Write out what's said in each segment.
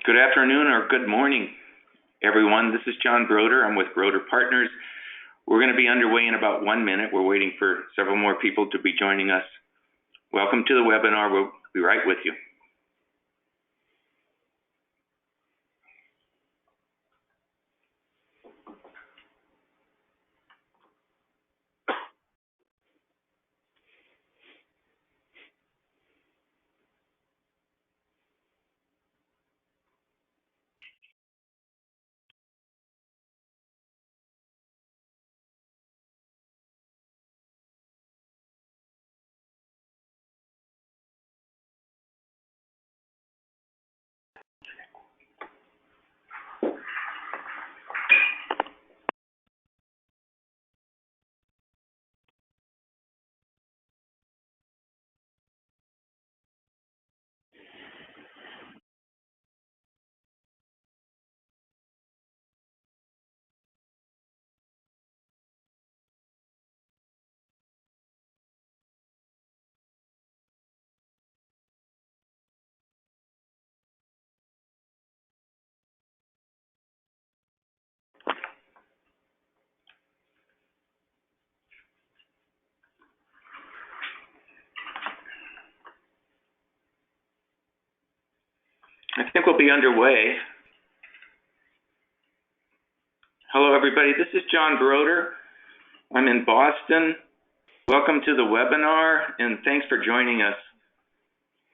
Good afternoon or good morning, everyone. This is John Brodeur. I'm with Brodeur Partners. We're going to be underway in about 1 minute. We're waiting for several more people to be joining us. Welcome to the webinar. We'll be right with you. I think we'll be underway. Hello, everybody. This is John Brodeur. I'm in Boston. Welcome to the webinar, and thanks for joining us.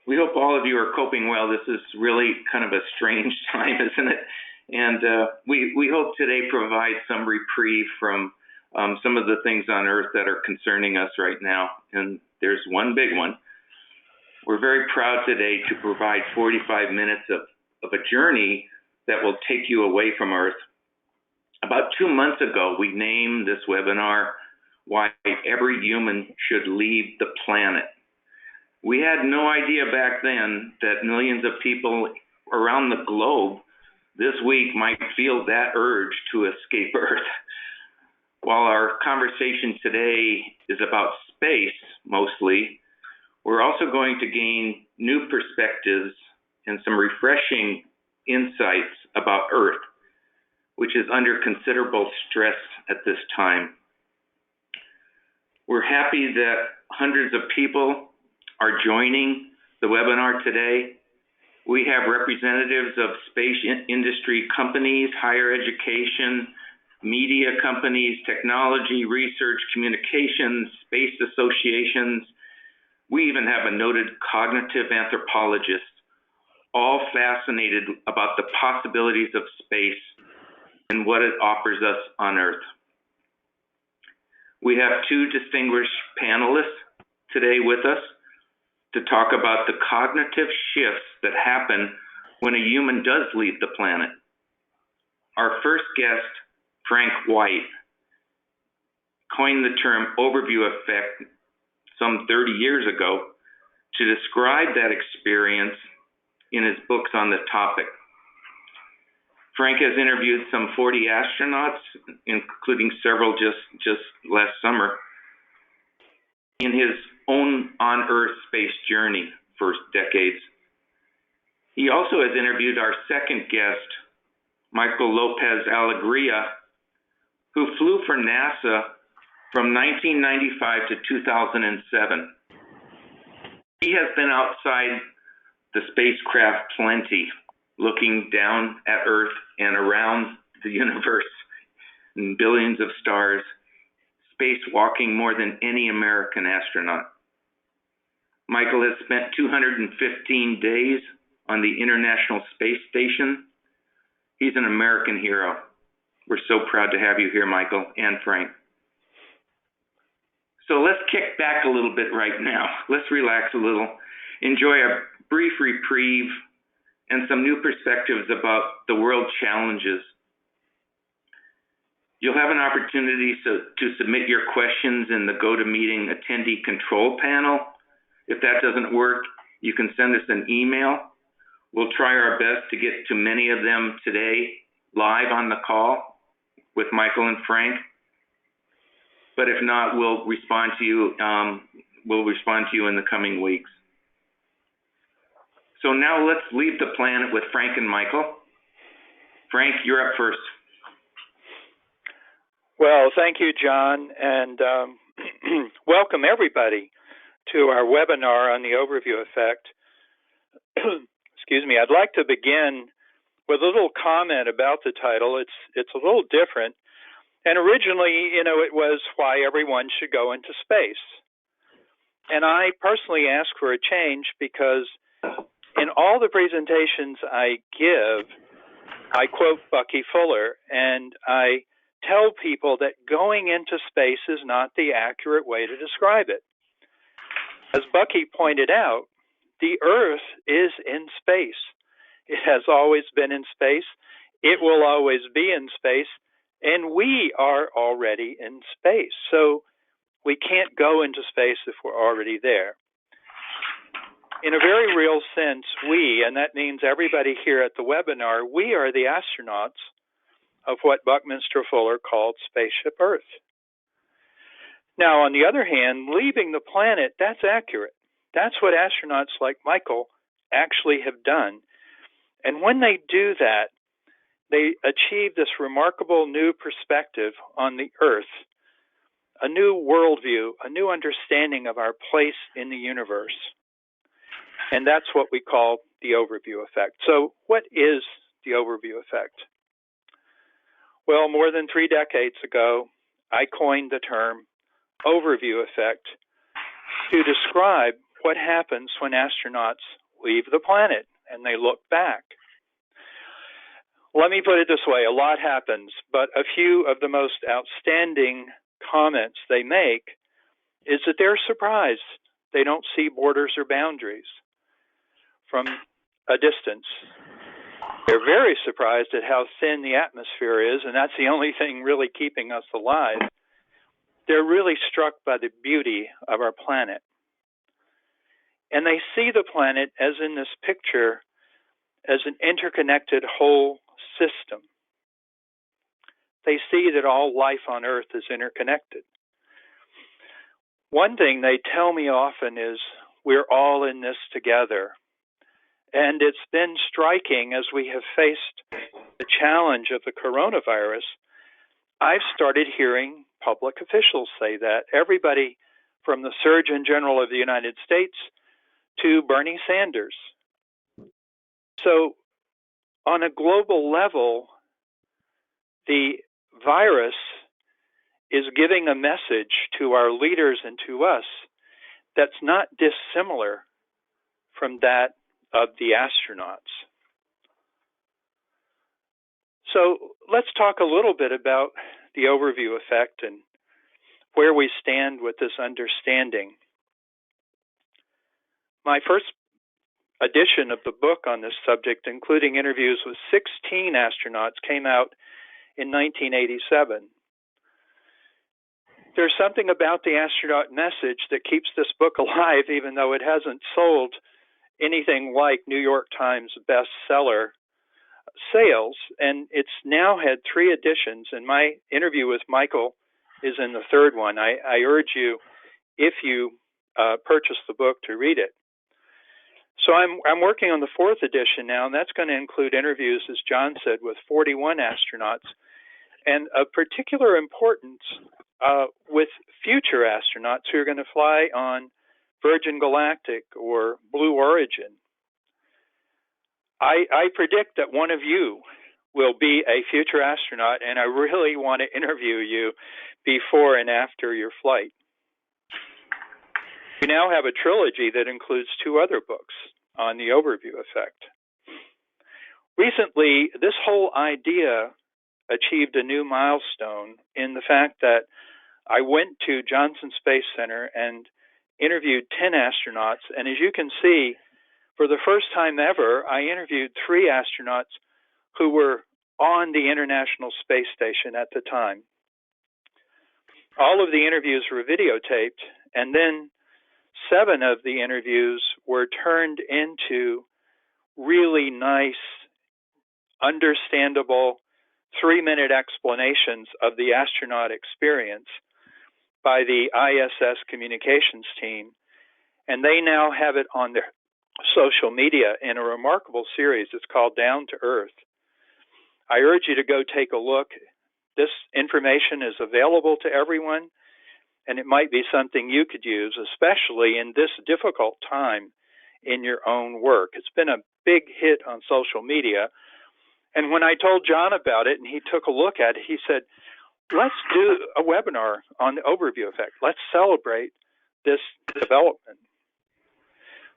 We hope all of you are coping well. This is really kind of a strange time, isn't it? And we hope today provides some reprieve from some of the things on Earth that are concerning us right now. And there's one big one. We're very proud today to provide 45 minutes of a journey that will take you away from Earth. About 2 months ago, we named this webinar, Why Every Human Should Leave the Planet. We had no idea back then that millions of people around the globe this week might feel that urge to escape Earth. While our conversation today is about space mostly, we're also going to gain new perspectives and some refreshing insights about Earth, which is under considerable stress at this time. We're happy that hundreds of people are joining the webinar today. We have representatives of space industry companies, higher education, media companies, technology, research, communications, space associations. We even have a noted cognitive anthropologist, all fascinated about the possibilities of space and what it offers us on Earth. We have two distinguished panelists today with us to talk about the cognitive shifts that happen when a human does leave the planet. Our first guest, Frank White, coined the term overview effect some 30 years ago to describe that experience in his books on the topic. Frank has interviewed some 40 astronauts, including several just last summer, in his own on-Earth space journey for decades. He also has interviewed our second guest, Michael López-Alegria, who flew for NASA from 1995 to 2007. He has been outside the spacecraft plenty, looking down at Earth and around the universe and billions of stars, spacewalking more than any American astronaut. Michael has spent 215 days on the International Space Station. He's an American hero. We're so proud to have you here, Michael and Frank. So let's kick back a little bit right now. Let's relax a little, enjoy a brief reprieve and some new perspectives about the world challenges. You'll have an opportunity to submit your questions in the GoToMeeting attendee control panel. If that doesn't work, you can send us an email. We'll try our best to get to many of them today, live on the call with Michael and Frank. But if not, we'll respond to you. In the coming weeks. So now let's leave the planet with Frank and Michael. Frank, you're up first. Well, thank you, John, and welcome everybody to our webinar on the overview effect. Excuse me. I'd like to begin with a little comment about the title. It's a little different, and originally, it was why everyone should go into space. And I personally ask for a change because in all the presentations I give, I quote Bucky Fuller, and I tell people that going into space is not the accurate way to describe it. As Bucky pointed out, the Earth is in space. It has always been in space. It will always be in space. And we are already in space. So we can't go into space if we're already there. In a very real sense, we, and that means everybody here at the webinar, we are the astronauts of what Buckminster Fuller called Spaceship Earth. Now, on the other hand, leaving the planet, that's accurate. That's what astronauts like Michael actually have done. And when they do that, they achieve this remarkable new perspective on the Earth, a new worldview, a new understanding of our place in the universe. And that's what we call the overview effect. So what is the overview effect? Well, more than 3 decades ago, I coined the term overview effect to describe what happens when astronauts leave the planet and they look back. Let me put it this way, a lot happens, but a few of the most outstanding comments they make is that they're surprised they don't see borders or boundaries from a distance. They're very surprised at how thin the atmosphere is, and that's the only thing really keeping us alive. They're really struck by the beauty of our planet. And they see the planet, as in this picture, as an interconnected whole system. They see that all life on Earth is interconnected. One thing they tell me often is, we're all in this together. And it's been striking as we have faced the challenge of the coronavirus. I've started hearing public officials say that. Everybody from the Surgeon General of the United States to Bernie Sanders. So on a global level, the virus is giving a message to our leaders and to us that's not dissimilar from that of the astronauts. So let's talk a little bit about the overview effect and where we stand with this understanding. My first edition of the book on this subject, including interviews with 16 astronauts, came out in 1987. There's something about the astronaut message that keeps this book alive, even though it hasn't sold anything like New York Times bestseller sales, and it's now had 3 editions, and my interview with Michael is in the 3rd one. I urge you, if you purchase the book, to read it. So I'm working on the 4th edition now, and that's going to include interviews, as John said, with 41 astronauts, and of particular importance with future astronauts who are going to fly on Virgin Galactic or Blue Origin. I predict that one of you will be a future astronaut, and I really want to interview you before and after your flight. We now have a trilogy that includes 2 other books on the overview effect. Recently, this whole idea achieved a new milestone in the fact that I went to Johnson Space Center and interviewed 10 astronauts, and as you can see, for the first time ever, I interviewed 3 astronauts who were on the International Space Station at the time. All of the interviews were videotaped, and then 7 of the interviews were turned into really nice, understandable 3-minute explanations of the astronaut experience by the ISS communications team, and they now have it on social media in a remarkable series. It's called Down to Earth. I urge you to go take a look. This information is available to everyone, and it might be something you could use, especially in this difficult time in your own work. It's been a big hit on social media. And when I told John about it and he took a look at it, he said, let's do a webinar on the overview effect. Let's celebrate this development.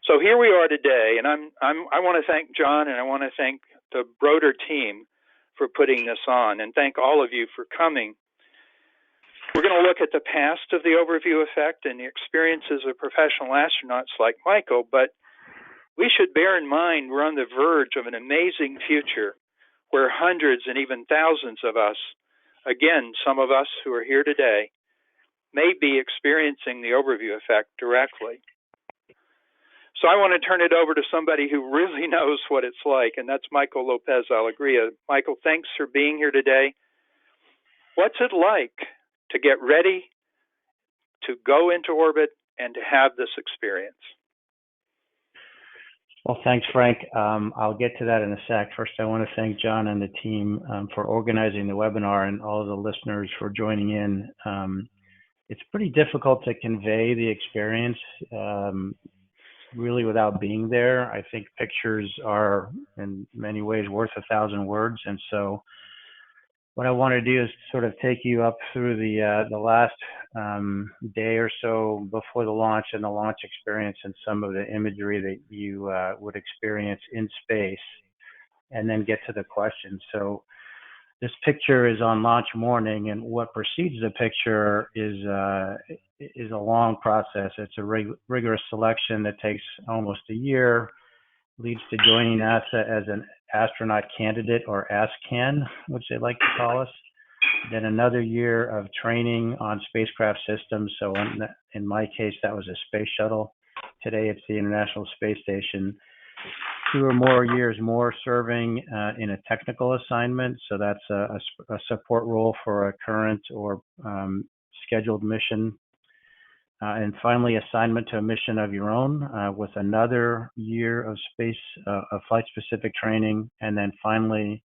So here we are today, and I want to thank John, and I want to thank the Brodeur team for putting this on, and thank all of you for coming. We're going to look at the past of the overview effect and the experiences of professional astronauts like Michael, but we should bear in mind we're on the verge of an amazing future where hundreds and even thousands of us, again, some of us who are here today, may be experiencing the overview effect directly. So I want to turn it over to somebody who really knows what it's like, and that's Michael López-Alegria. Michael, thanks for being here today. What's it like to get ready to go into orbit and to have this experience? Well, thanks, Frank. I'll get to that in a sec. First, I want to thank John and the team for organizing the webinar and all of the listeners for joining in. It's pretty difficult to convey the experience really without being there. I think pictures are in many ways worth 1,000 words. And so what I want to do is sort of take you up through the last day or so before the launch and the launch experience and some of the imagery that you would experience in space, and then get to the questions. So this picture is on launch morning, and what precedes the picture is a long process. It's a rigorous selection that takes almost a year, leads to joining NASA as an astronaut candidate, or ASCAN, which they like to call us. Then another year of training on spacecraft systems. So in my case, that was a space shuttle. Today, it's the International Space Station. 2 or more years more serving in a technical assignment. So that's a support role for a current or scheduled mission. And finally, assignment to a mission of your own with another year of flight-specific training. And then finally,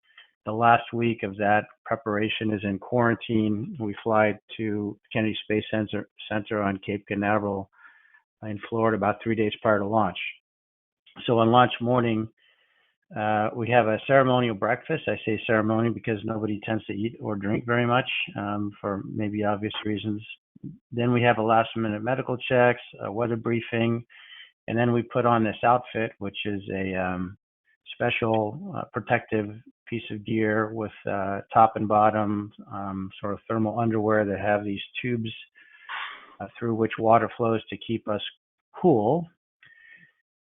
the last week of that preparation is in quarantine. We fly to Kennedy Space Center on Cape Canaveral in Florida about 3 days prior to launch. So on launch morning, we have a ceremonial breakfast. I say ceremony because nobody tends to eat or drink very much for maybe obvious reasons. Then we have a last-minute medical checks, a weather briefing, and then we put on this outfit, which is a special protective piece of gear with top and bottom sort of thermal underwear that have these tubes through which water flows to keep us cool.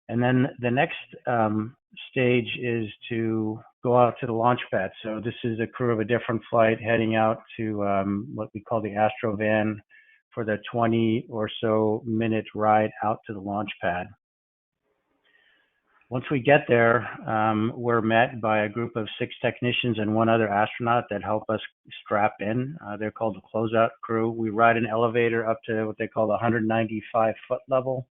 And then the next stage is to go out to the launch pad. So this is a crew of a different flight heading out to what we call the Astro Van for the 20 or so minute ride out to the launch pad. Once we get there, we're met by a group of 6 technicians and 1 other astronaut that help us strap in. They're called the closeout crew. We ride an elevator up to what they call the 195-foot level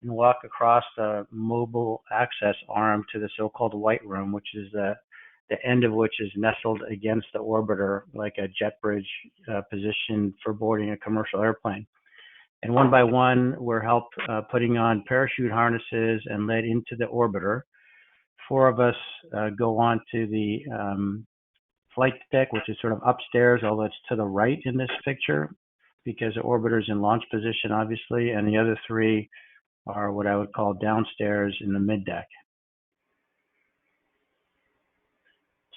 and walk across the mobile access arm to the so-called white room, which is the end of which is nestled against the orbiter like a jet bridge position for boarding a commercial airplane. And one by one, we're helped putting on parachute harnesses and led into the orbiter. 4 of us go on to the flight deck, which is sort of upstairs, although it's to the right in this picture because the orbiter's in launch position, obviously, and the other 3 are what I would call downstairs in the mid-deck.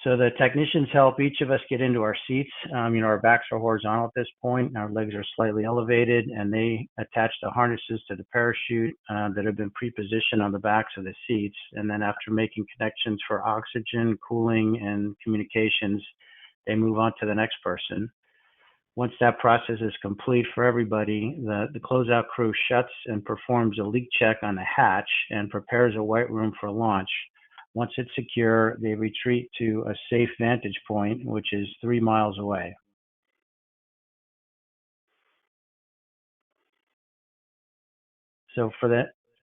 So the technicians help each of us get into our seats. Our backs are horizontal at this point, our legs are slightly elevated, and they attach the harnesses to the parachute that have been pre-positioned on the backs of the seats. And then after making connections for oxygen, cooling, and communications, they move on to the next person. Once that process is complete for everybody, the closeout crew shuts and performs a leak check on the hatch and prepares a white room for launch. Once it's secure, they retreat to a safe vantage point, which is 3 miles away. So for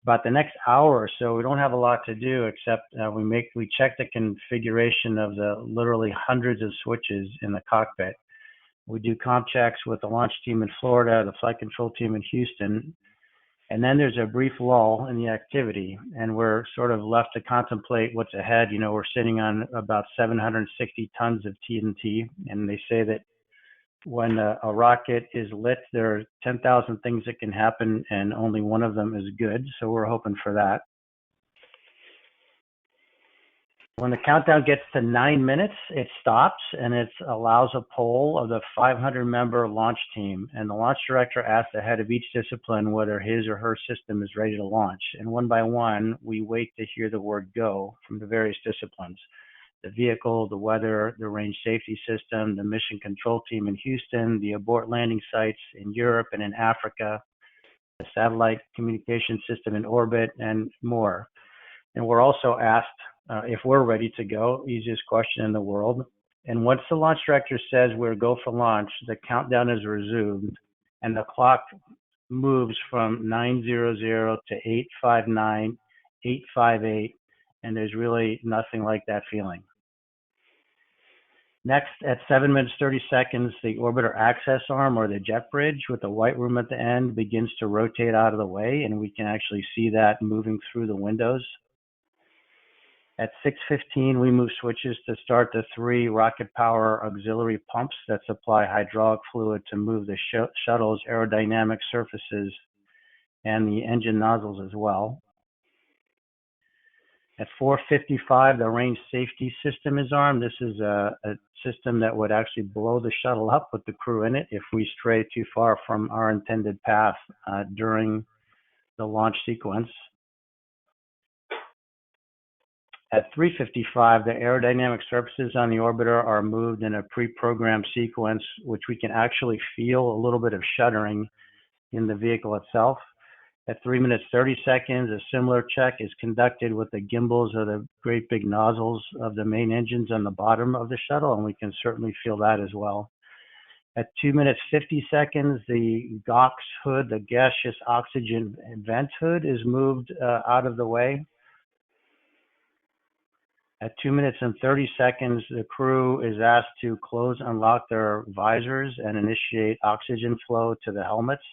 about the next hour or so, we don't have a lot to do except we check the configuration of the literally hundreds of switches in the cockpit. We do comp checks with the launch team in Florida, the flight control team in Houston, and then there's a brief lull in the activity, and we're sort of left to contemplate what's ahead. You know, we're sitting on about 760 tons of TNT, and they say that when a rocket is lit, there are 10,000 things that can happen, and only one of them is good. So we're hoping for that. When the countdown gets to 9 minutes, it stops and it allows a poll of the 500-member launch team. And the launch director asks the head of each discipline whether his or her system is ready to launch. And one by one, we wait to hear the word go from the various disciplines. The vehicle, the weather, the range safety system, the mission control team in Houston, the abort landing sites in Europe and in Africa, the satellite communication system in orbit, and more. And we're also asked if we're ready to go, easiest question in the world. And once the launch director says we're go for launch, the countdown is resumed and the clock moves from 900 to 859, 858, and there's really nothing like that feeling. Next, at 7 minutes 30 seconds, the orbiter access arm, or the jet bridge with the white room at the end, begins to rotate out of the way, and we can actually see that moving through the windows. At 6:15, we move switches to start the 3 rocket power auxiliary pumps that supply hydraulic fluid to move the shuttle's aerodynamic surfaces and the engine nozzles as well. At 4:55, the range safety system is armed. This is a system that would actually blow the shuttle up with the crew in it if we stray too far from our intended path during the launch sequence. At 3:55, the aerodynamic surfaces on the orbiter are moved in a pre-programmed sequence, which we can actually feel a little bit of shuddering in the vehicle itself. At 3 minutes 30 seconds, a similar check is conducted with the gimbals or the great big nozzles of the main engines on the bottom of the shuttle, and we can certainly feel that as well. At 2 minutes 50 seconds, the GOX hood, the gaseous oxygen vent hood, is moved out of the way. At 2 minutes and 30 seconds, the crew is asked to close and lock their visors and initiate oxygen flow to the helmets.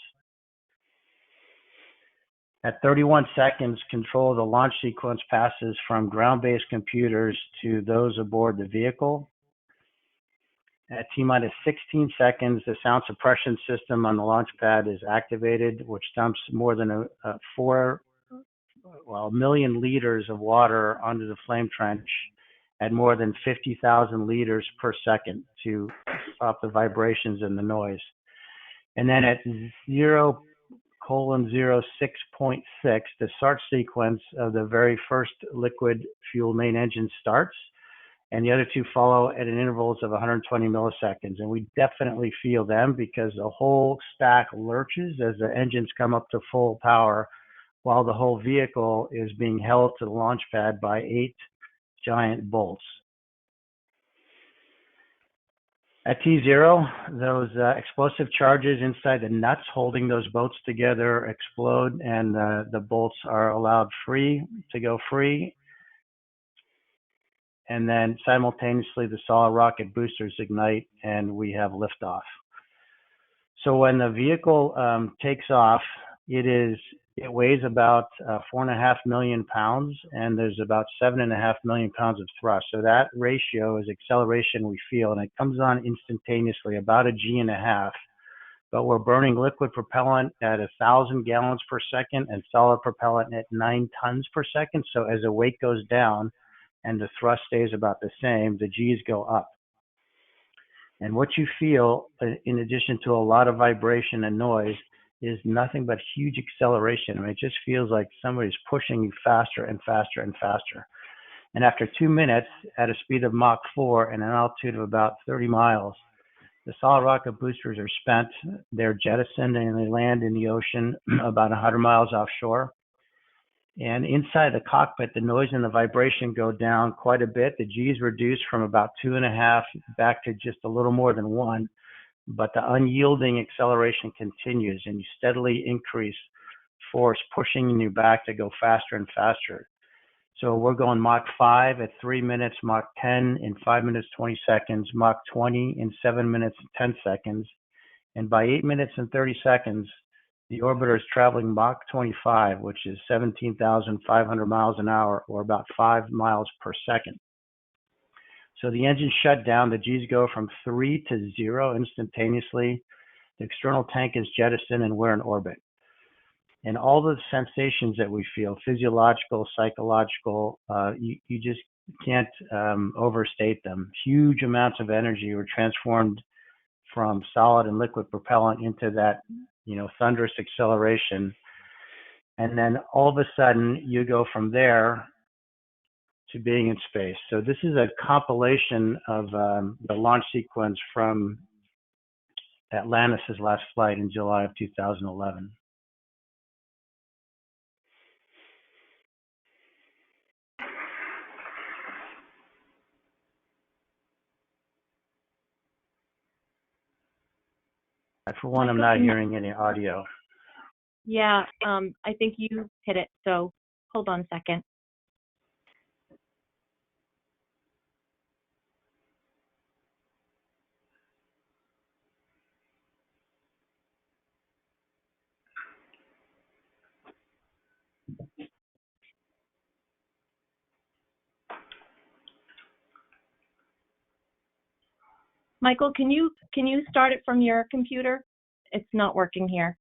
At 31 seconds, control of the launch sequence passes from ground-based computers to those aboard the vehicle. At T-minus 16 seconds, the sound suppression system on the launch pad is activated, which dumps more than a million liters of water onto the flame trench at more than 50,000 liters per second to stop the vibrations and the noise. And then at 0:06.6, the start sequence of the very first liquid fuel main engine starts, and the other two follow at an intervals of 120 milliseconds. And we definitely feel them because the whole stack lurches as the engines come up to full power, while the whole vehicle is being held to the launch pad by 8 giant bolts. At T0, those explosive charges inside the nuts holding those bolts together explode, and the bolts are allowed to go free. And then simultaneously, the solid rocket boosters ignite, and we have liftoff. So when the vehicle takes off, it weighs about 4.5 million pounds, and there's about 7.5 million pounds of thrust. So that ratio is acceleration we feel, and it comes on instantaneously, about 1.5 G. But we're burning liquid propellant at 1,000 gallons per second and solid propellant at 9 tons per second. So as the weight goes down and the thrust stays about the same, the G's go up. And what you feel, in addition to a lot of vibration and noise, is nothing but huge acceleration. I mean, it just feels like somebody's pushing you faster and faster and faster. And after 2 minutes, at a speed of Mach 4 and an altitude of about 30 miles, the solid rocket boosters are spent. They're jettisoned and they land in the ocean about 100 miles offshore. And inside the cockpit, the noise and the vibration go down quite a bit. The G's reduce from about 2.5 back to just a little more than 1. But the unyielding acceleration continues, and you steadily increase force pushing you back to go faster and faster. So we're going Mach 5 at 3 minutes, Mach 10 in 5 minutes 20 seconds, Mach 20 in 7 minutes and 10 seconds. And by 8 minutes and 30 seconds, the orbiter is traveling Mach 25, which is 17,500 miles an hour, or about 5 miles per second. So the engine shut down, the G's go from 3 to 0 instantaneously. The external tank is jettisoned and we're in orbit. And all the sensations that we feel, physiological, psychological, you just can't overstate them. Huge amounts of energy were transformed from solid and liquid propellant into that, thunderous acceleration. And then all of a sudden you go from there to being in space. So this is a compilation of the launch sequence from Atlantis' last flight in July of 2011. For one, I'm not hearing any audio. Yeah, I think you hit it, so hold on a second. Michael, can you start it from your computer? It's not working here.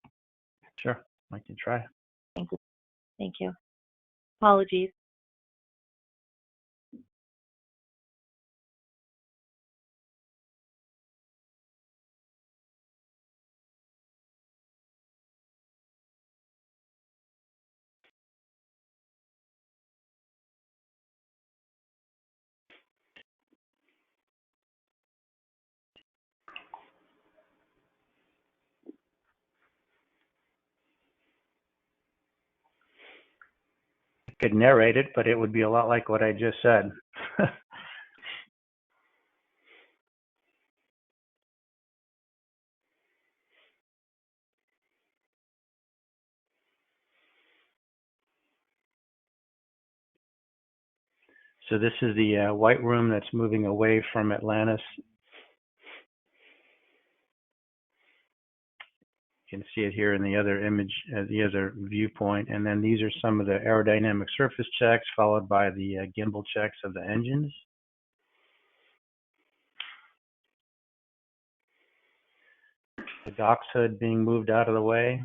Sure, I can try. Thank you. Thank you. Apologies. I could narrate it, but it would be a lot like what I just said. So this is the white room that's moving away from Atlantis. You can see it here in the other image, the other viewpoint. And then these are some of the aerodynamic surface checks, followed by the gimbal checks of the engines. The Gox hood being moved out of the way.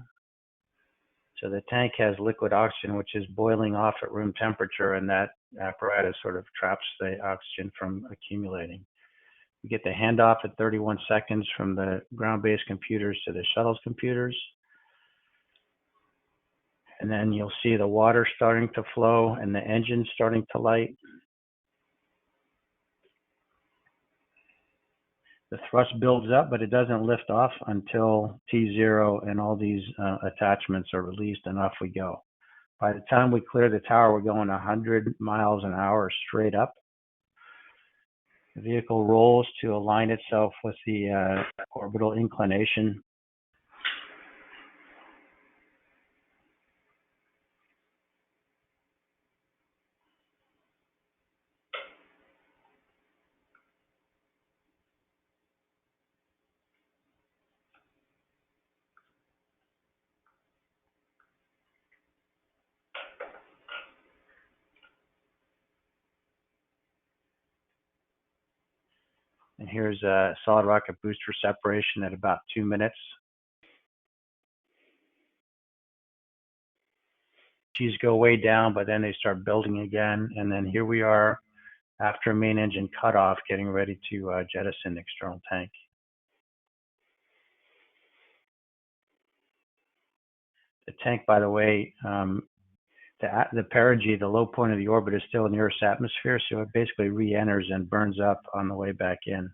So the tank has liquid oxygen, which is boiling off at room temperature, and that apparatus sort of traps the oxygen from accumulating. We get the handoff at 31 seconds from the ground-based computers to the shuttle's computers. And then you'll see the water starting to flow and the engine starting to light. The thrust builds up, but it doesn't lift off until T0 and all these attachments are released, and off we go. By the time we clear the tower, we're going 100 miles an hour straight up. The vehicle rolls to align itself with the orbital inclination. And here's a solid rocket booster separation at about 2 minutes. G's go way down, but then they start building again. And then here we are after main engine cutoff, getting ready to jettison the external tank. The tank, by the way, the perigee, the low point of the orbit, is still in the Earth's atmosphere, so it basically re-enters and burns up on the way back in.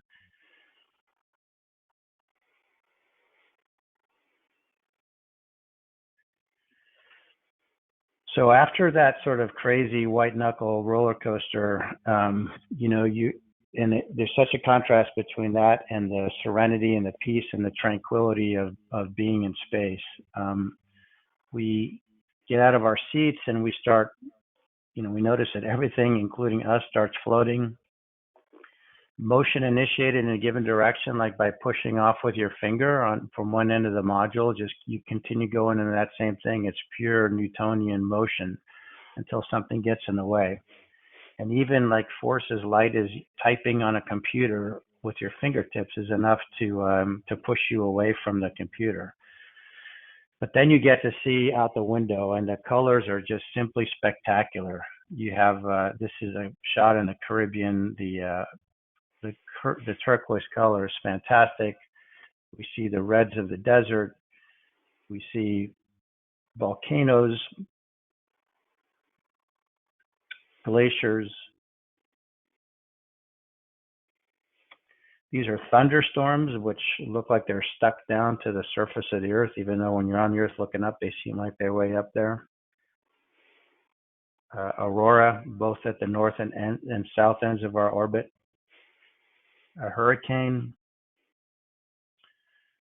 So after that sort of crazy white knuckle roller coaster, there's such a contrast between that and the serenity and the peace and the tranquility of being in space. We get out of our seats and we start, we notice that everything, including us, starts floating. Motion initiated in a given direction, like by pushing off with your finger from one end of the module, just you continue going into that same thing. It's pure Newtonian motion until something gets in the way. And even like force as light as typing on a computer with your fingertips is enough to push you away from the computer. But then you get to see out the window, and the colors are just simply spectacular. You have this is a shot in the Caribbean. The turquoise color is fantastic. We see the reds of the desert. We see volcanoes, glaciers. These are thunderstorms, which look like they're stuck down to the surface of the Earth, even though when you're on the Earth looking up, they seem like they're way up there. Aurora, both at the north and south ends of our orbit. A hurricane.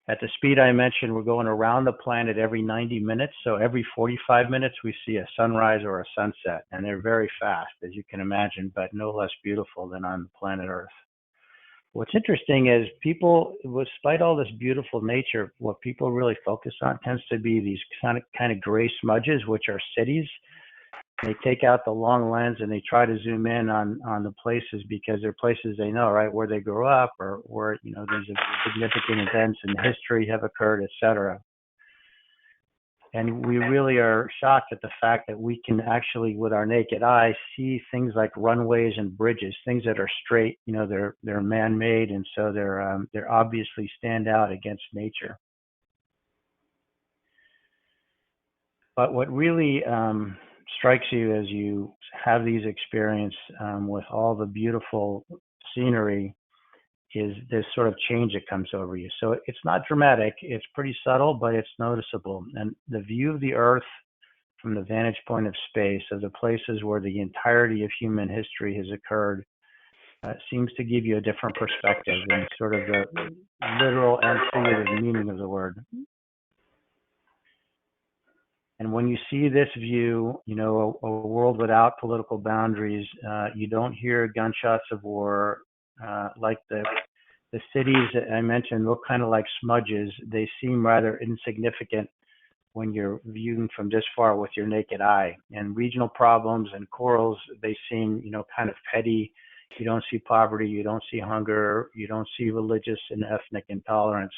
At the speed I mentioned, we're going around the planet every 90 minutes. So every 45 minutes, we see a sunrise or a sunset. And they're very fast, as you can imagine, but no less beautiful than on the planet Earth. What's interesting is people, despite all this beautiful nature, what people really focus on tends to be these kind of gray smudges, which are cities. They take out the long lens and they try to zoom in on the places because they're places they know, right, where they grew up or where, these significant events in history have occurred, etc. And we really are shocked at the fact that we can actually, with our naked eye, see things like runways and bridges, things that are straight, they're man-made, and so they're obviously stand out against nature. But what really strikes you as you have these experiences with all the beautiful scenery is this sort of change that comes over you. So it's not dramatic, it's pretty subtle, but it's noticeable. And the view of the Earth from the vantage point of space, of the places where the entirety of human history has occurred, seems to give you a different perspective than sort of the literal and figurative meaning of the word. And when you see this view, a world without political boundaries, you don't hear gunshots of war, like the cities that I mentioned look kind of like smudges. They seem rather insignificant when you're viewing from this far with your naked eye. And regional problems and corals, they seem, kind of petty. You don't see poverty, you don't see hunger, you don't see religious and ethnic intolerance.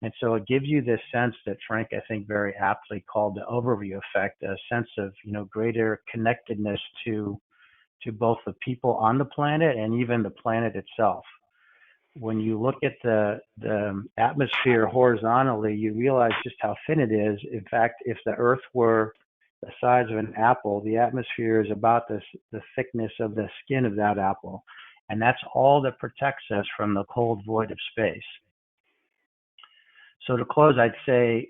And so it gives you this sense that Frank, I think, very aptly called the overview effect, a sense of, greater connectedness to both the people on the planet and even the planet itself. When you look at the atmosphere horizontally, you realize just how thin it is. In fact, if the Earth were the size of an apple, the atmosphere is about the thickness of the skin of that apple. And that's all that protects us from the cold void of space. So to close, I'd say,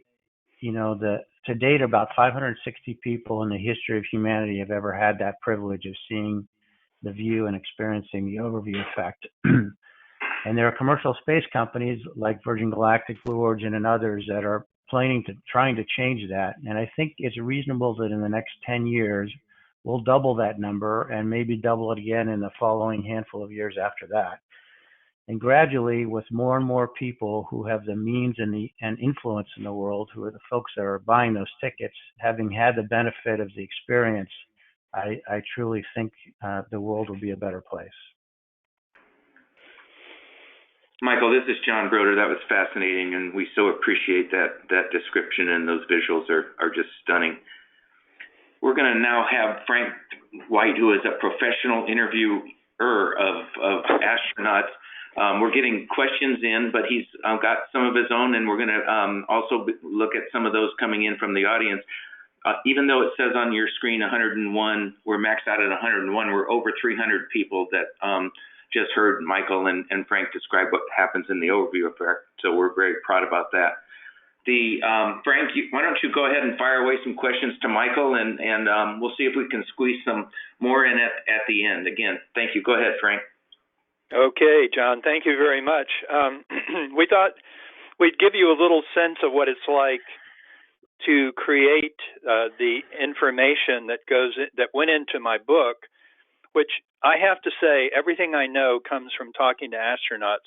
to date, about 560 people in the history of humanity have ever had that privilege of seeing the view and experiencing the overview effect. And there are commercial space companies like Virgin Galactic, Blue Origin, and others that are trying to change that. And I think it's reasonable that in the next 10 years, we'll double that number and maybe double it again in the following handful of years after that. And gradually, with more and more people who have the means and influence in the world, who are the folks that are buying those tickets, having had the benefit of the experience, I truly think the world will be a better place. Michael, this is John Brodeur. That was fascinating, and we so appreciate that description, and those visuals are just stunning. We're going to now have Frank White, who is a professional interviewer of astronauts. We're getting questions in, but he's got some of his own, and we're going to also look at some of those coming in from the audience. Even though it says on your screen 101, we're maxed out at 101. We're over 300 people that just heard Michael and Frank describe what happens in the overview effect. So we're very proud about that. Frank, why don't you go ahead and fire away some questions to Michael, and we'll see if we can squeeze some more in at the end. Again, thank you. Go ahead, Frank. Okay, John, thank you very much. We thought we'd give you a little sense of what it's like to create the information that went into my book, which I have to say, everything I know comes from talking to astronauts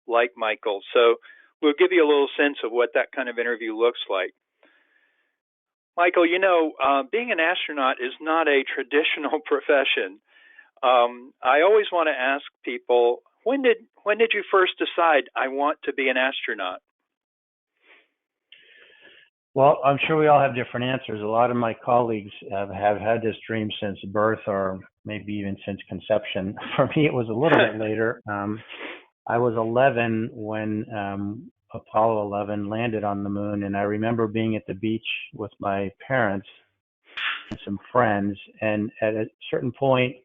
like Michael. So we'll give you a little sense of what that kind of interview looks like. Michael, being an astronaut is not a traditional profession. I always want to ask people, when did you first decide I want to be an astronaut? Well, I'm sure we all have different answers. A lot of my colleagues have had this dream since birth, or maybe even since conception. For me, it was a little bit later. I was 11 when Apollo 11 landed on the moon, and I remember being at the beach with my parents and some friends. And at a certain point,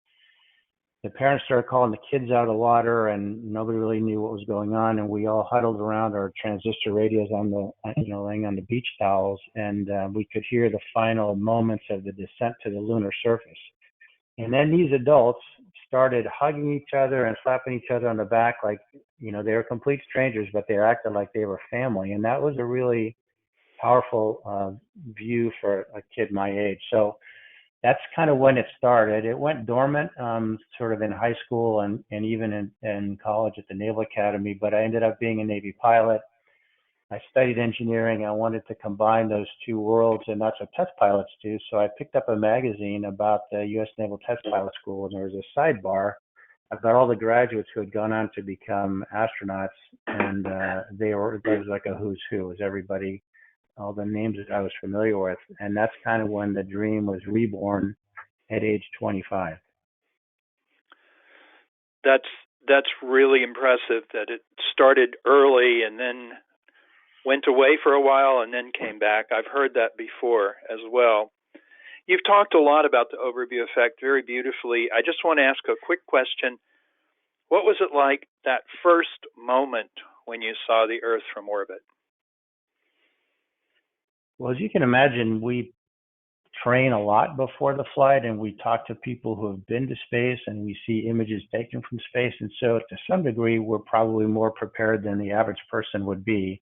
the parents started calling the kids out of the water, and nobody really knew what was going on. And we all huddled around our transistor radios on laying on the beach towels, and we could hear the final moments of the descent to the lunar surface. And then these adults started hugging each other and slapping each other on the back like, they were complete strangers, but they acted like they were family. And that was a really powerful view for a kid my age. So that's kind of when it started. It went dormant sort of in high school and even in college at the Naval Academy, but I ended up being a Navy pilot. I studied engineering. I wanted to combine those two worlds, and that's what test pilots do. So I picked up a magazine about the U.S. Naval Test Pilot School, and there was a sidebar about all the graduates who had gone on to become astronauts, and there was like a who's who. It was everybody, all the names that I was familiar with, and that's kind of when the dream was reborn at age 25. That's really impressive that it started early and then went away for a while and then came back. I've heard that before as well. You've talked a lot about the overview effect very beautifully. I just want to ask a quick question. What was it like that first moment when you saw the Earth from orbit? Well, as you can imagine, we train a lot before the flight, and we talk to people who have been to space, and we see images taken from space. And so to some degree, we're probably more prepared than the average person would be.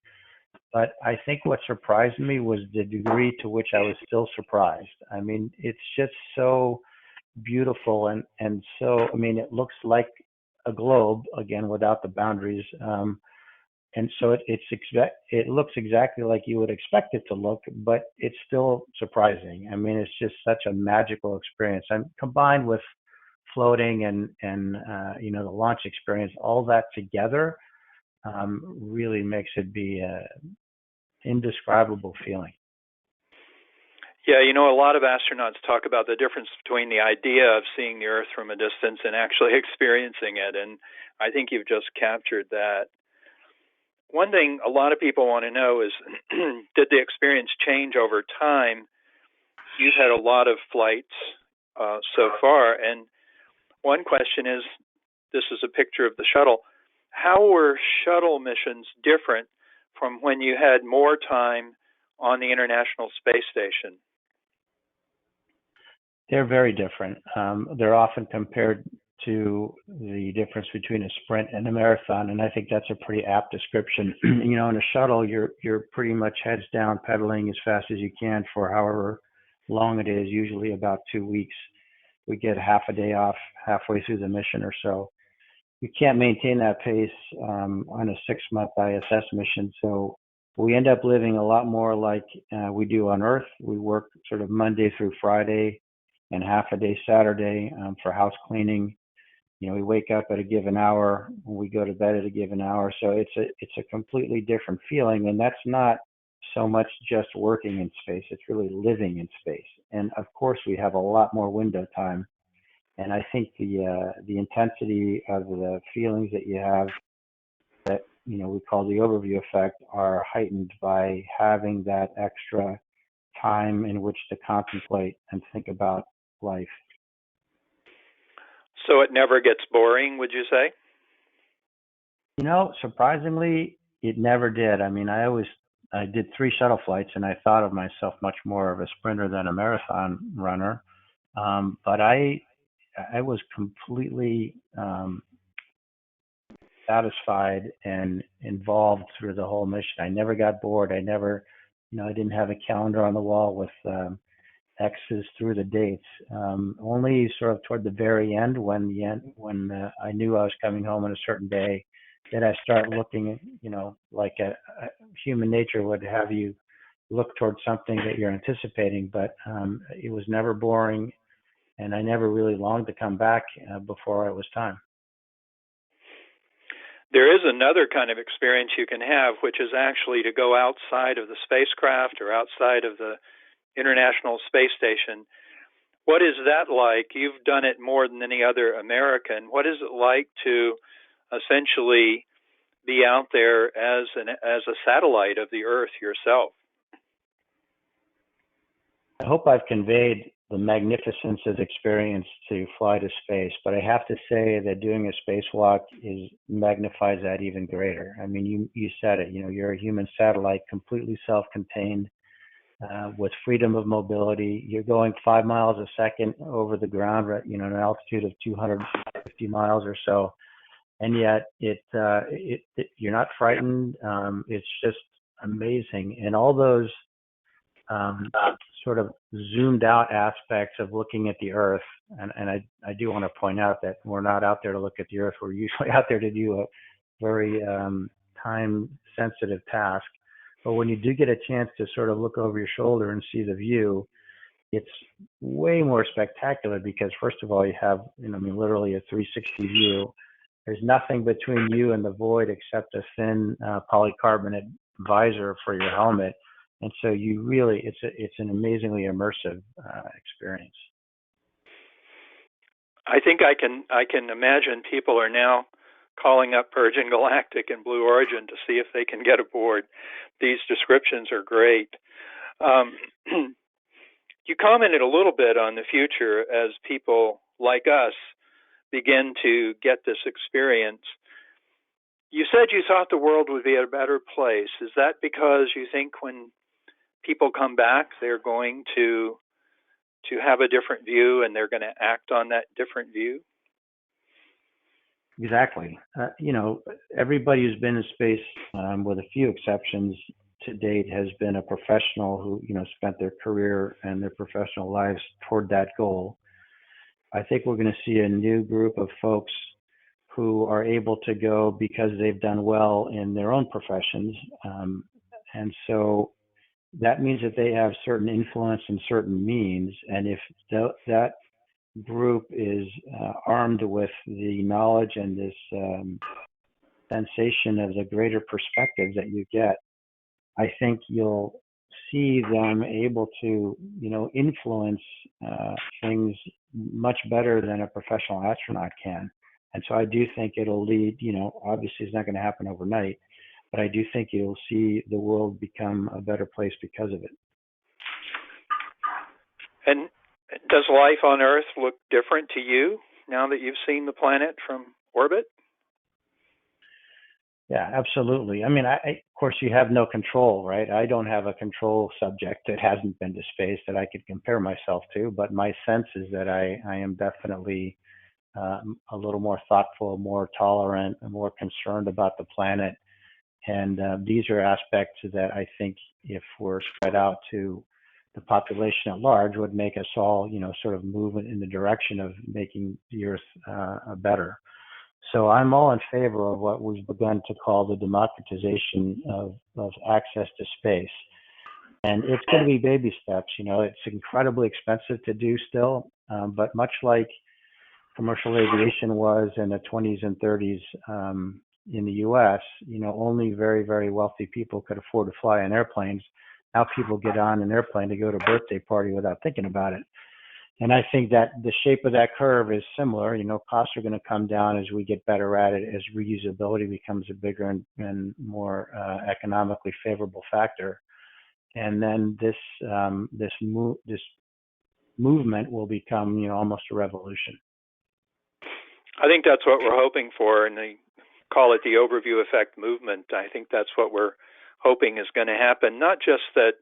But I think what surprised me was the degree to which I was still surprised. I mean, it's just so beautiful, and so, it looks like a globe, again, without the boundaries. And so it looks exactly like you would expect it to look, but it's still surprising. It's just such a magical experience. And combined with floating and the launch experience, all that together really makes it be an indescribable feeling. Yeah, a lot of astronauts talk about the difference between the idea of seeing the Earth from a distance and actually experiencing it, and I think you've just captured that. One thing a lot of people want to know is, did the experience change over time? You've had a lot of flights so far, and one question is, this is a picture of the shuttle. How were shuttle missions different from when you had more time on the International Space Station? They're very different. They're often compared to the difference between a sprint and a marathon, and I think that's a pretty apt description. In a shuttle, you're pretty much heads down, pedaling as fast as you can for however long it is, usually about 2 weeks. We get half a day off halfway through the mission or so. You can't maintain that pace on a 6-month ISS mission, so we end up living a lot more like we do on Earth. We work sort of Monday through Friday and half a day Saturday for house cleaning. We wake up at a given hour, we go to bed at a given hour. So it's a completely different feeling, and that's not so much just working in space. It's really living in space. And of course, we have a lot more window time. And I think the intensity of the feelings that you have that we call the overview effect are heightened by having that extra time in which to contemplate and think about life. So it never gets boring, would you say? Surprisingly, it never did. I did 3 shuttle flights, and I thought of myself much more of a sprinter than a marathon runner. But I was completely satisfied and involved through the whole mission. I never got bored. I never I didn't have a calendar on the wall with X's through the dates. Only sort of toward the very end, when I knew I was coming home on a certain day, did I start looking, like a human nature would have you look towards something that you're anticipating. But it was never boring, and I never really longed to come back before it was time. There is another kind of experience you can have, which is actually to go outside of the spacecraft or outside of the International Space Station. What is that like? You've done it more than any other American. What is it like to essentially be out there as a satellite of the Earth yourself? I hope I've conveyed the magnificence of the experience to fly to space, but I have to say that doing a spacewalk magnifies that even greater. I mean, you said it. You're a human satellite, completely self-contained, with freedom of mobility. You're going 5 miles a second over the ground, at an altitude of 250 miles or so, and yet you're not frightened. It's just amazing, and all those sort of zoomed out aspects of looking at the Earth. And I do want to point out that we're not out there to look at the Earth. We're usually out there to do a very time sensitive task. But when you do get a chance to sort of look over your shoulder and see the view, it's way more spectacular because, first of all, you have, literally a 360 view. There's nothing between you and the void except a thin polycarbonate visor for your helmet. And so it's an amazingly immersive experience. I think I can imagine people are now calling up Virgin Galactic and Blue Origin to see if they can get aboard. These descriptions are great. You commented a little bit on the future as people like us begin to get this experience. You said you thought the world would be a better place. Is that because you think when people come back, they're going to have a different view and they're going to act on that different view? Exactly. Everybody who's been in space, with a few exceptions to date, has been a professional who, spent their career and their professional lives toward that goal. I think we're going to see a new group of folks who are able to go because they've done well in their own professions. And so that means that they have certain influence and certain means. And if that group is armed with the knowledge and this sensation of the greater perspective that you get, I think you'll see them able to, influence things much better than a professional astronaut can. And so I do think it'll lead, obviously it's not going to happen overnight, but I do think you'll see the world become a better place because of it. And does life on Earth look different to you now that you've seen the planet from orbit? Yeah, absolutely. I mean, of course, you have no control, right? I don't have a control subject that hasn't been to space that I could compare myself to, but my sense is that I am definitely a little more thoughtful, more tolerant, and more concerned about the planet. And these are aspects that I think, if we're spread out to the population at large, would make us all, sort of move in the direction of making the Earth better. So I'm all in favor of what we've begun to call the democratization of access to space. And it's going to be baby steps. It's incredibly expensive to do still, but much like commercial aviation was in the 20s and 30s in the U.S., only very, very wealthy people could afford to fly in airplanes. Now people get on an airplane to go to a birthday party without thinking about it. And I think that the shape of that curve is similar. Costs are going to come down as we get better at it, as reusability becomes a bigger and more economically favorable factor. And then this movement will become, almost a revolution. I think that's what we're hoping for, and they call it the overview effect movement. I think that's what we're hoping is going to happen. Not just that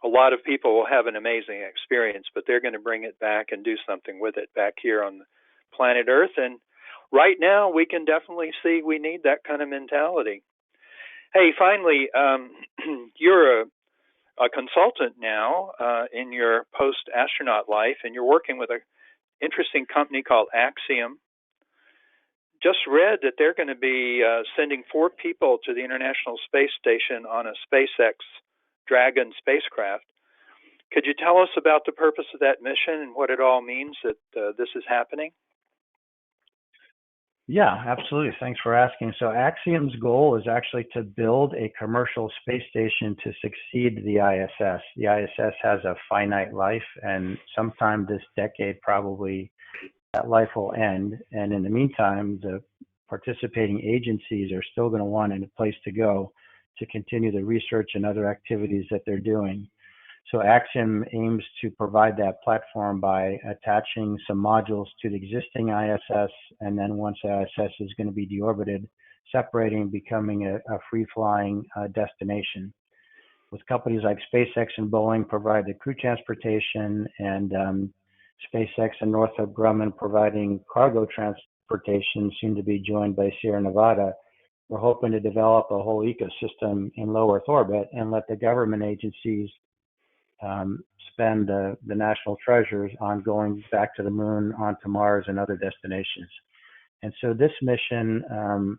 a lot of people will have an amazing experience, but they're going to bring it back and do something with it back here on planet Earth. And right now, we can definitely see we need that kind of mentality. Hey, finally, you're a consultant now in your post-astronaut life, and you're working with an interesting company called Axiom. Just read that they're going to be sending 4 people to the International Space Station on a SpaceX Dragon spacecraft. Could you tell us about the purpose of that mission and what it all means that this is happening? Yeah, absolutely. Thanks for asking. So Axiom's goal is actually to build a commercial space station to succeed the ISS. The ISS has a finite life, and sometime this decade, probably that life will end. And in the meantime, the participating agencies are still going to want a place to go to continue the research and other activities that they're doing. So Axiom aims to provide that platform by attaching some modules to the existing ISS, and then once the ISS is going to be deorbited, separating, becoming a free-flying destination. With companies like SpaceX and Boeing provide the crew transportation, and SpaceX and Northrop Grumman providing cargo transportation, soon to be joined by Sierra Nevada, we're hoping to develop a whole ecosystem in low Earth orbit and let the government agencies spend the national treasures on going back to the moon, onto Mars, and other destinations. And so this mission,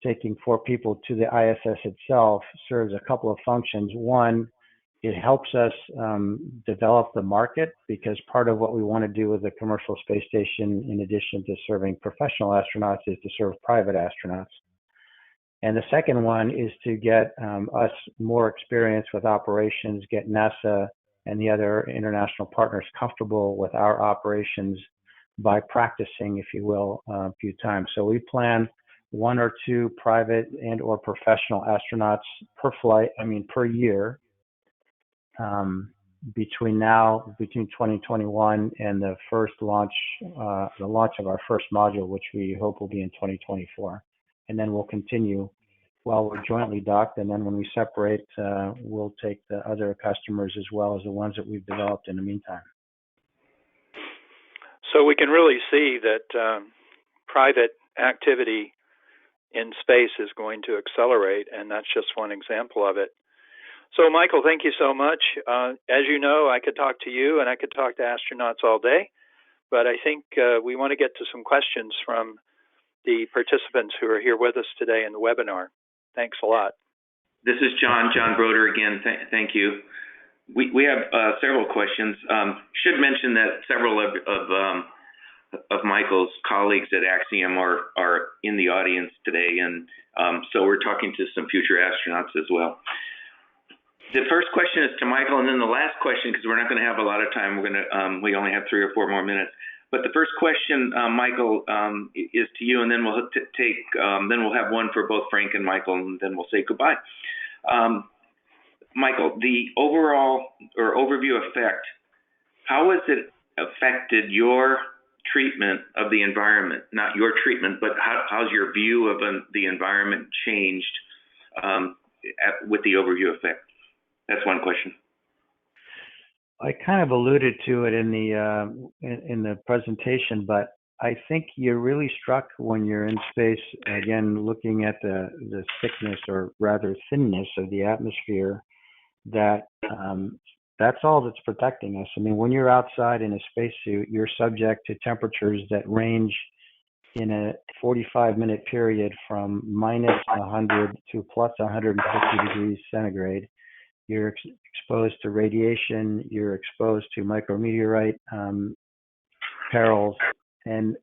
taking 4 people to the ISS itself, serves a couple of functions. One, it helps us develop the market, because part of what we want to do with the commercial space station, in addition to serving professional astronauts, is to serve private astronauts. And the second one is to get us more experience with operations, get NASA and the other international partners comfortable with our operations by practicing, if you will, a few times. So we plan 1 or 2 private and or professional astronauts per year, between 2021 and the first launch, the launch of our first module, which we hope will be in 2024. And then we'll continue while we're jointly docked. And then when we separate, we'll take the other customers as well as the ones that we've developed in the meantime. So we can really see that private activity in space is going to accelerate, and that's just one example of it. So, Michael, thank you so much. As you know, I could talk to you and I could talk to astronauts all day, but I think we want to get to some questions from the participants who are here with us today in the webinar. Thanks a lot. This is John Brodeur again. Thank you. We have several questions. Should mention that several of Michael's colleagues at Axiom are in the audience today, and so we're talking to some future astronauts as well. The first question is to Michael, and then the last question, because we're not going to have a lot of time. We only have 3 or 4 more minutes. But the first question, Michael, is to you, and then we'll then we'll have one for both Frank and Michael, and then we'll say goodbye. Michael, the overall or overview effect, how has it affected your treatment of the environment? Not your treatment, but how's your view of the environment changed with the overview effect? That's one question. I kind of alluded to it in the presentation, but I think you're really struck when you're in space, again, looking at the thickness, or rather thinness, of the atmosphere, that that's all that's protecting us. I mean, when you're outside in a spacesuit, you're subject to temperatures that range in a 45-minute period from minus 100 to plus 150 degrees centigrade. You're exposed to radiation, you're exposed to micrometeorite perils, and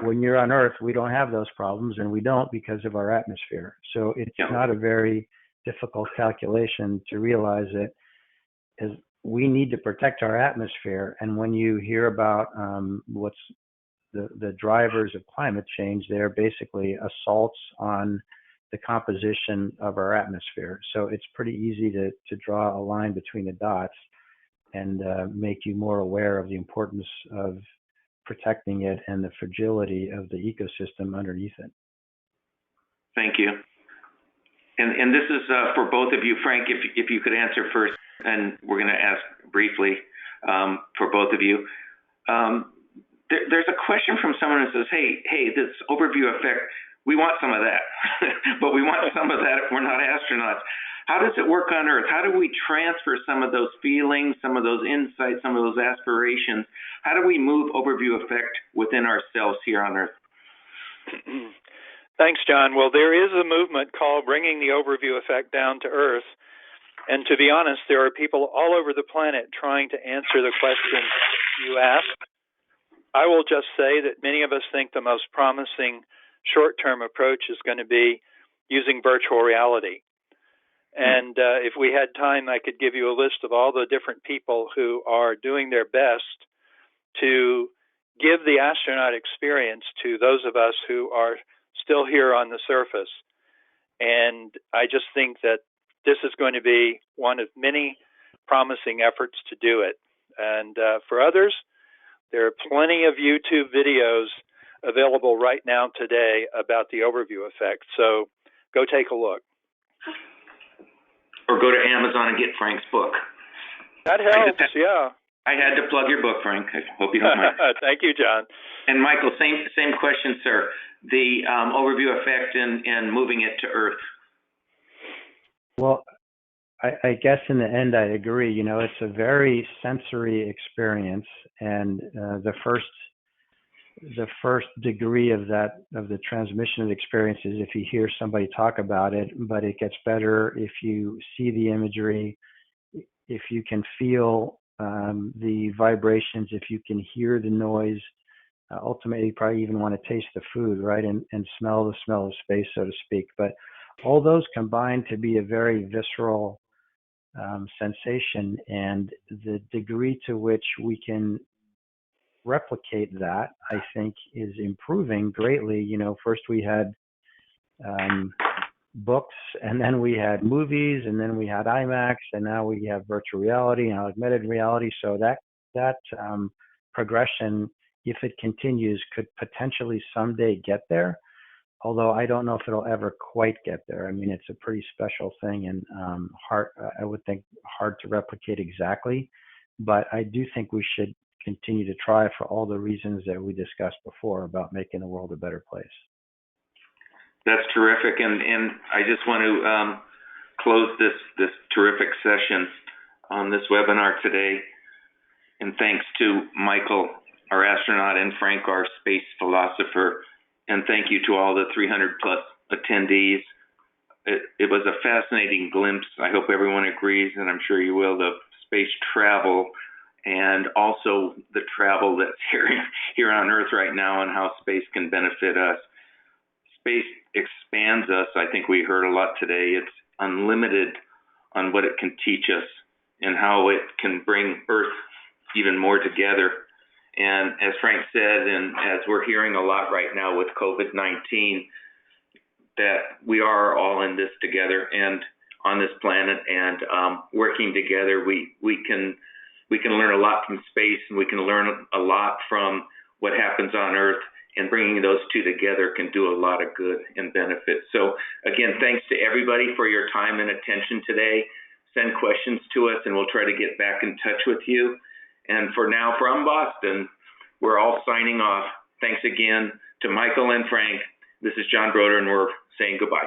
when you're on Earth, we don't have those problems, and we don't because of our atmosphere. So it's not a very difficult calculation to realize that we need to protect our atmosphere. And when you hear about what's the drivers of climate change, they're basically assaults on the composition of our atmosphere. So it's pretty easy to draw a line between the dots and make you more aware of the importance of protecting it and the fragility of the ecosystem underneath it. Thank you. And this is for both of you. Frank, if you could answer first, and we're going to ask briefly for both of you. There's a question from someone who says, hey, this overview effect, we want some of that, but we want some of that if we're not astronauts. How does it work on Earth? How do we transfer some of those feelings, some of those insights, some of those aspirations? How do we move overview effect within ourselves here on Earth? Thanks, John. Well, there is a movement called Bringing the Overview Effect Down to Earth. And to be honest, there are people all over the planet trying to answer the question you asked. I will just say that many of us think the most promising short-term approach is going to be using virtual reality. And if we had time, I could give you a list of all the different people who are doing their best to give the astronaut experience to those of us who are still here on the surface. And I just think that this is going to be one of many promising efforts to do it. And for others, there are plenty of YouTube videos available right now today about the overview effect. So go take a look. Or go to Amazon and get Frank's book. That helps, yeah. I had to plug your book, Frank. I hope you don't mind. Thank you, John. And Michael, same question, sir. The overview effect and moving it to Earth. Well, I guess in the end, I agree. You know, it's a very sensory experience, and the first degree of the transmission of the experience is if you hear somebody talk about it, but it gets better if you see the imagery, if you can feel the vibrations, if you can hear the noise. Ultimately, you probably even want to taste the food, right, and smell the smell of space, so to speak. But all those combine to be a very visceral sensation, and the degree to which we can replicate that, I think, is improving greatly. You know, first we had books, and then we had movies, and then we had IMAX, and now we have virtual reality and augmented reality. So that progression, if it continues, could potentially someday get there. Although I don't know if it'll ever quite get there. I mean, it's a pretty special thing, and I would think hard to replicate exactly. But I do think we should continue to try for all the reasons that we discussed before about making the world a better place. That's terrific, and I just want to close this terrific session on this webinar today. And thanks to Michael, our astronaut, and Frank, our space philosopher. And thank you to all the 300 plus attendees. It was a fascinating glimpse. I hope everyone agrees, and I'm sure you will, the space travel and also the travel that's here on Earth right now and how space can benefit us. Space expands us. I think we heard a lot today. It's unlimited on what it can teach us and how it can bring Earth even more together. And as Frank said, and as we're hearing a lot right now with COVID-19, that we are all in this together and on this planet, and working together, we can learn a lot from space, and we can learn a lot from what happens on Earth, and bringing those two together can do a lot of good and benefit. So again, thanks to everybody for your time and attention today. Send questions to us, and we'll try to get back in touch with you. And for now, from Boston, we're all signing off. Thanks again to Michael and Frank. This is John Brodeur, and we're saying goodbye.